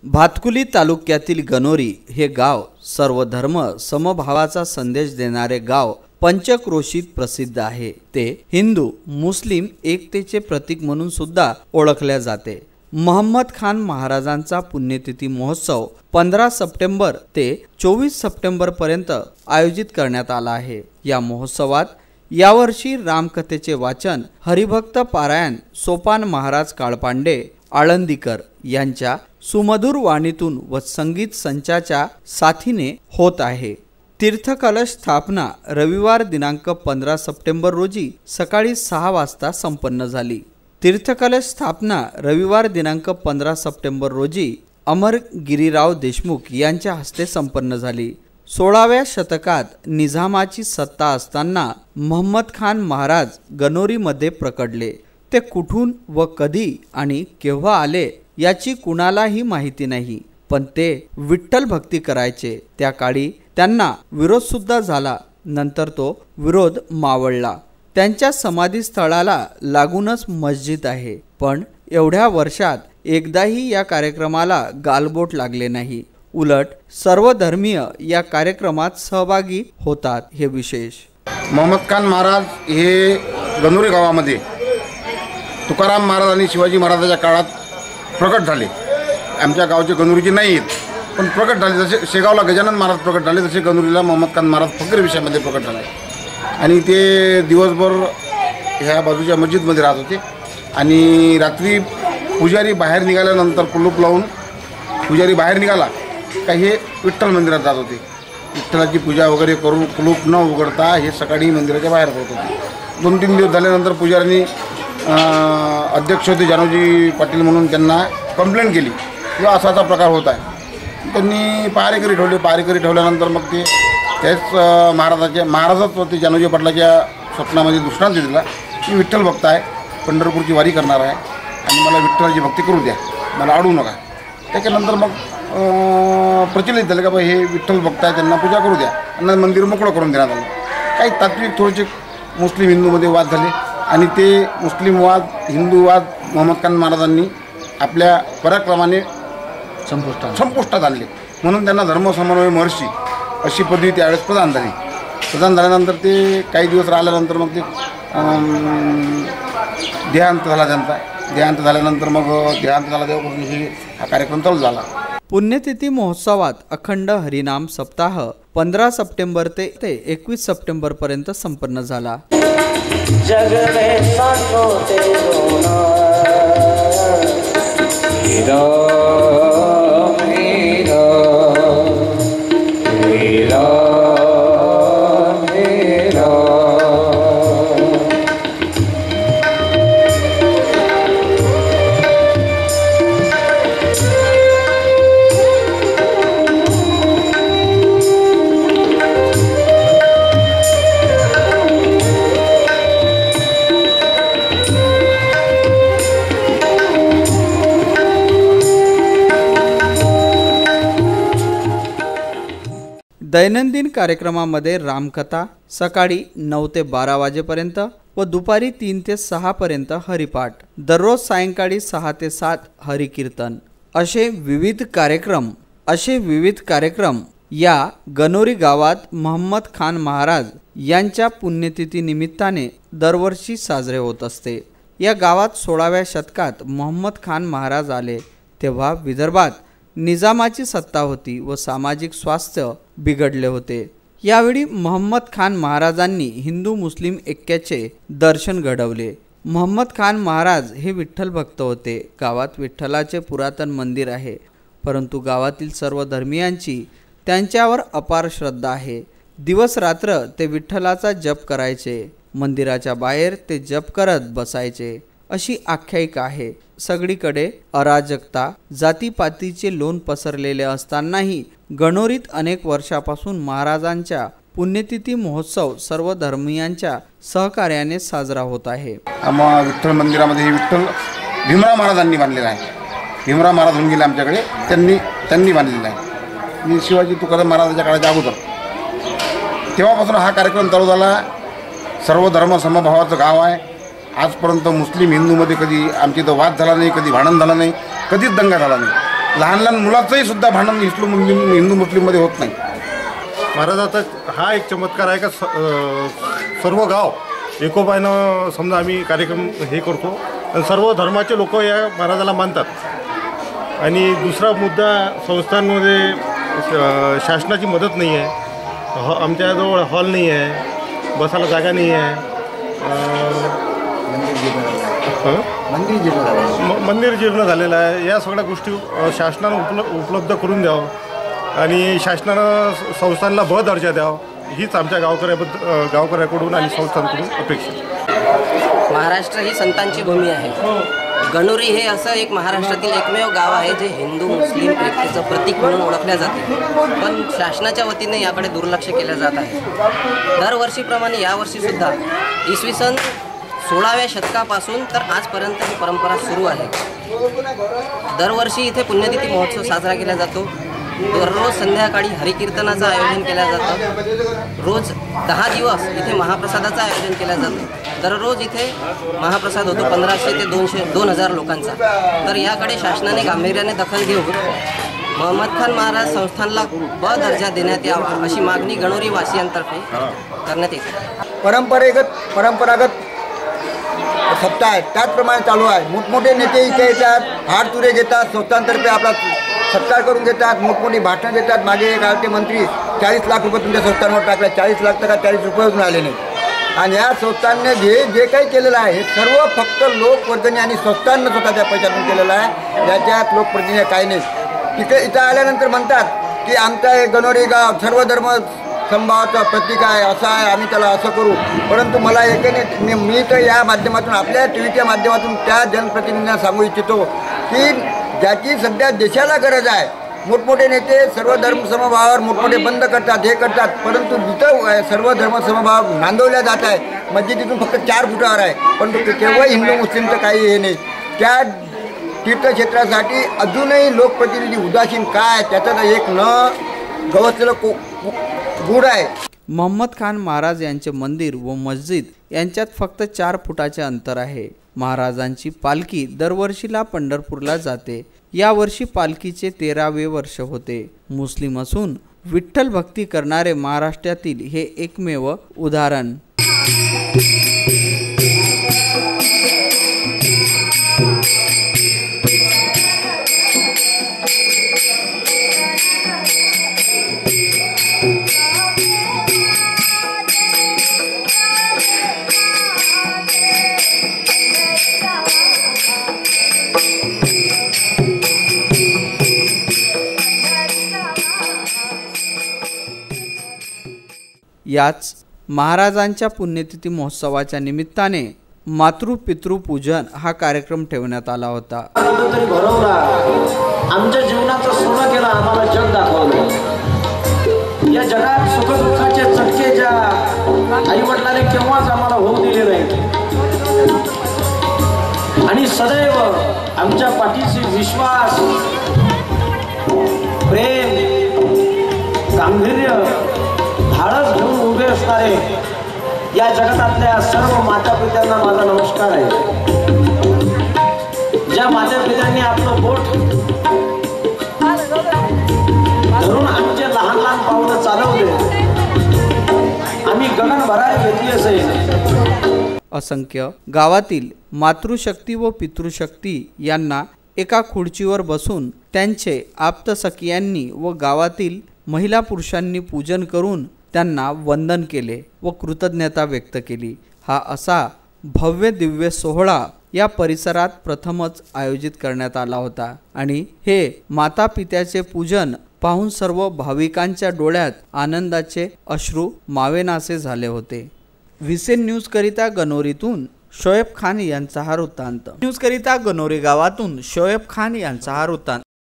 भातकुली तालुक्यातील गणोरी हे गाव सर्व धर्म समभावाचा संदेश देणारे गाव पंचक्रोशीत प्रसिद्ध आहे। ते हिंदू मुस्लिम एकतेचे प्रतीक म्हणून सुद्धा ओळखले जाते। मोहम्मद खान महाराजांचा पुण्यतिथी महोत्सव 15 सप्टेंबर ते 24 सप्टेंबर पर्यंत आयोजित करण्यात आला आहे। या महोत्सवात यावर्षी रामकथेचे वाचन, हरिभक्त पारायण सोपान महाराज काळपांडे आळंदीकर यांच्या सुमधुर वाणीतून व संगीत संचाच्या साथीने होत आहे। तीर्थकलश स्थापना रविवार दिनांक 15 सप्टेंबर रोजी सकाळी 6 वाजता संपन्न झाली। तीर्थकलश स्थापना रविवार दिनांक 15 सप्टेंबर रोजी अमर गिरीराव देशमुख यांच्या हस्ते संपन्न झाली। 16व्या शतकात निजामाची सत्ता असताना मोहम्मद खान महाराज गणोरीमध्ये प्रकटले। ते कुठून व कधी आणि केव्हा आले याची कुणालाही माहिती नाही, पण ते विठ्ठल भक्ती करायचे। त्या काळी त्यांना विरोध सुद्धा झाला, नंतर तो विरोध मावळला। त्यांच्या समाधी स्थळाला लागूनच मस्जिद आहे, पण एवढ्या वर्षात एकदाही या कार्यक्रमाला गालबोट लागले नाही। उलट सर्व धर्मीय या कार्यक्रमात सहभागी होतात, हे विशेष। मोहम्मद खान महाराज हे गणोरी गावामध्ये तुकाराम महाराज आणि शिवाजी महाराजांच्या काळात प्रकट झाले। आमच्या गावचे गणोरीचे नाही आहेत, पण प्रकट झाले। जसे शेगावला गजानन महाराज प्रकट झाले, तसे गणोरीला मोहम्मद खान महाराज फकीर विषयामध्ये प्रकट झाले। आणि ते दिवसभर ह्या बाजूच्या मस्जिदमध्ये राहत होते आणि रात्री पुजारी बाहेर निघाल्यानंतर कुलूप लावून पुजारी बाहेर निघाला का हे विठ्ठल मंदिरात जात होते। विठ्ठलाची पूजा वगैरे करून कुलूप न उघडता हे सकाळी मंदिराच्या बाहेर होत होते। 2-3 दिवस झाल्यानंतर पुजाऱ्यांनी अध्यक्ष होते जानोजी पाटील म्हणून त्यांना कंप्लेंट केली की असाचा प्रकार होत आहे। त्यांनी पहारेकरी ठेवले। पहारेकरी ठेवल्यानंतर मग ते त्याच महाराजच होते जानोजी पाटलाच्या स्वप्नामध्ये दृष्टांत दिला की विठ्ठल भक्त आहे, पंढरपूरची वारी करणार आहे आणि मला विठ्ठलाची भक्ती करू द्या, मला अडवू नका। त्याच्यानंतर मग प्रचलित झालं का बा हे विठ्ठल भक्त आहे, त्यांना पूजा करू द्या, त्यांना मंदिर मोकळं करून देण्यात आलं। काही तात्विक थोडेसे मुस्लिम हिंदूमध्ये वाद झाले आणि ते मुस्लिम वाद हिंदू वाद मोहम्मद खान महाराजांनी आपल्या पराक्रमाने संपुष्टात आणले। म्हणून त्यांना धर्मसमन्वय महर्षी अशी पदवी त्यावेळेस प्रदान झाली। प्रदान झाल्यानंतर ते काही दिवस राहिल्यानंतर मग ते देहांत झाला त्यांचा। देहांत झाल्यानंतर मग देहांत झाला तेव्हापासून हा कार्यक्रम चालू झाला। पुण्यतिथी महोत्सवात अखंड हरिनाम सप्ताह 15 सप्टेंबर ते 21 सप्टेंबर पर्यंत संपन्न झाला। जग में सांसों से रोना हीरा हीरा हीरा हीरा। दैनंदिन कार्यक्रमामध्ये रामकथा सकाळी 9 ते 12 वाजेपर्यंत व दुपारी 3 ते 6 पर्यंत हरिपाठ, दररोज सायंकाळी 6 ते 7 हरिकीर्तन असे विविध कार्यक्रम या गणोरी गावात मोहम्मद खान महाराज यांच्या पुण्यतिथी निमित्ताने दरवर्षी साजरे होत असते। या गावात 16व्या शतकात मोहम्मद खान महाराज आले तेव्हा विदर्भात निजामाची सत्ता होती व सामाजिक स्वास्थ्य बिघडले होते। यावेळी मोहम्मद खान महाराजांनी हिंदू मुस्लिम ऐक्याचे दर्शन घडवले। मोहम्मद खान महाराज हे विठ्ठल भक्त होते। गावात विठ्ठलाचे पुरातन मंदिर आहे, परंतु गावातील सर्व धर्मियांची त्यांच्यावर अपार श्रद्धा आहे। दिवस रात्र ते विठ्ठलाचा जप करायचे, मंदिराच्या बाहेर ते जप करत बसायचे अशी आख्यायिका आहे। सगळीकडे अराजकता, जातीपातीचे लोण पसरलेले असतानाही गणोरीत अनेक वर्षापासून महाराजांच्या पुण्यतिथी महोत्सव सर्व धर्मियांच्या सहकार्याने साजरा होत आहे। विठ्ठल मंदिरामध्ये विठ्ठल भीमराव महाराजांनी बांधलेला आहे। भीमराव महाराज होऊन गेले आमच्याकडे, त्यांनी बांधलेला आहे। मी शिवाजी तुकाराम महाराजांच्या काळाच्या अगोदर तेव्हापासून हा कार्यक्रम चालू झाला। सर्व धर्म समभावाचं गाव आहे। आजपर्यंत मुस्लिम हिंदूमध्ये कधी आमची तर वाद झाला नाही, कधी भांडण झालं नाही, कधीच दंगा झाला नाही। लहान लहान मुलाचंही सुद्धा भांडण हिंदू मुस्लिममध्ये होत नाही. महाराजाचा हा एक चमत्कार आहे का सर्व गाव एकोपानं समजा आम्ही कार्यक्रम हे करतो आणि सर्व धर्माचे लोक या महाराजाला मानतात. आणि दुसरा मुद्दा, संस्थांमध्ये शासनाची मदत नाही आहे. आमच्याजवळ हॉल नाही आहे, बसायला जागा नाही आहे, मंदिर जीर्ण झालेलं आहे. या सगळ्या गोष्टी शासनानं उपलब्ध करून द्यावं आणि शासनानं संस्थांना ब दर्जा द्यावा, हीच आमच्या गावकऱ्याकडून आणि संस्थांकडून अपेक्षा. महाराष्ट्र ही संतांची भूमी आहे. गणोरी हे असं एक महाराष्ट्रातील एकमेव गाव आहे जे हिंदू मुस्लिम एकतेचं प्रतीक म्हणून ओळखल्या जाते, पण शासनाच्या वतीने याकडे दुर्लक्ष केलं जात आहे. दरवर्षीप्रमाणे यावर्षीसुद्धा इसवी सन 16व्या शतकापासून तर आजपर्यंत ही परंपरा सुरू आहे. दरवर्षी इथे पुण्यतिथी महोत्सव साजरा केला जातो. दररोज संध्याकाळी हरिकीर्तनाचं आयोजन केलं जातं. रोज 10 दिवस इथे महाप्रसादाचं आयोजन केलं जातं. दररोज इथे महाप्रसाद होतो 1500 ते 2000 लोकांचा. तर याकडे शासनाने गांभीर्याने दखल घेऊन मोहम्मद खान महाराज संस्थानला ब दर्जा देण्यात यावा अशी मागणी गणोरी वासियांतर्फे करण्यात येते. परंपरागत सप्ताह आहे त्याचप्रमाणे चालू आहे. मोठमोठे नेते इथे येतात, हार तुरे घेतात, संस्थांतर्फे आपला सत्कार करून घेतात, मोठमोठी भाषणं देतात. मागे एक आलते मंत्री 40 लाख रुपये तुमच्या संस्थांवर टाकले, 40 लाख तर 40 रुपये अजून आले नाही. आणि या संस्थांनी जे काही केलेलं आहे हे सर्व फक्त लोकवर्गणी आणि संस्थांना स्वतःच्या पैशातून केलेलं आहे. याच्यात लोकप्रतिनिधी काही नाही. इथं आल्यानंतर म्हणतात की आमचा हे गणोरी गाव सर्व धर्म समभावाचं प्रतीक आहे, असं आहे, आम्ही त्याला असं करू. परंतु मला एकाने मी तर या माध्यमातून आपल्या टी व्हीच्या माध्यमातून त्या जनप्रतिनिधींना सांगू इच्छितो की ज्याची सध्या देशाला गरज आहे. मोठमोठे नेते सर्व धर्म समभावावर मोठमोठे बंद करतात, हे करतात, परंतु जिथं सर्व धर्म समभाव नांदवल्या जात आहे मस्जिदीतून फक्त 4 फुटावर आहे, परंतु केव्हाही हिंदू मुस्लिमचं काही हे नाही. त्या तीर्थक्षेत्रासाठी अजूनही लोकप्रतिनिधी उदासीन काय, त्याचं तर एक न गवसलेलं गुढ आहे. मोहम्मद खान महाराज यांचे मंदिर व मस्जिद यांच्यात फक्त 4 फुटाचे अंतर आहे. महाराजांची पालखी दरवर्षीला पंढरपूरला जाते. यावर्षी पालखीचे 13वे वर्ष होते. मुस्लिम असून विठ्ठल भक्ती करणारे महाराष्ट्रातील हे एकमेव उदाहरण. याच महाराजांच्या पुण्यतिथी महोत्सवाच्या निमित्ताने मातृपितृपूजन हा कार्यक्रम ठेवण्यात आला होता. आमच्या जीवनाचं सोनं केलं, आम्हाला जग दाखवलं. या जगात सुखदुःखाचे चटके ज्या आई वडिलांनी केव्हाच आम्हाला होऊ दिले नाहीत आणि सदैव आमच्या पाठीशी विश्वास, प्रेम, गांभीर्य, धाडस घेऊन उभे असणारे या जगतातल्या सर्व माता पित्यांना माझा नमस्कार आहे. ज्या माता पित्यांनी आपलं बोट धरून आमचे लहान लहान पावलं चालवले, आम्ही गगन भरारी घेतली असेल. असंख्य गावातील मातृशक्ती व पितृशक्ती यांना एका खुर्चीवर बसून त्यांचे आप्तसखियांनी व गावातील महिला पुरुषांनी पूजन करून त्यांना वंदन केले व कृतज्ञता व्यक्त केली. हा असा भव्य दिव्य सोहळा या परिसरात प्रथमच आयोजित करण्यात आला होता आणि हे माता पित्याचे पूजन पाहून सर्व भाविकांच्या डोळ्यात आनंदाचे अश्रू मावेनासे झाले होते. व्हीसीएन न्यूज करिता गणोरीतून शोएब खान यांचा हा वृत्तांत. न्यूज करिता गणोरी गावातून शोएब खान यांचा हा वृत्तांत.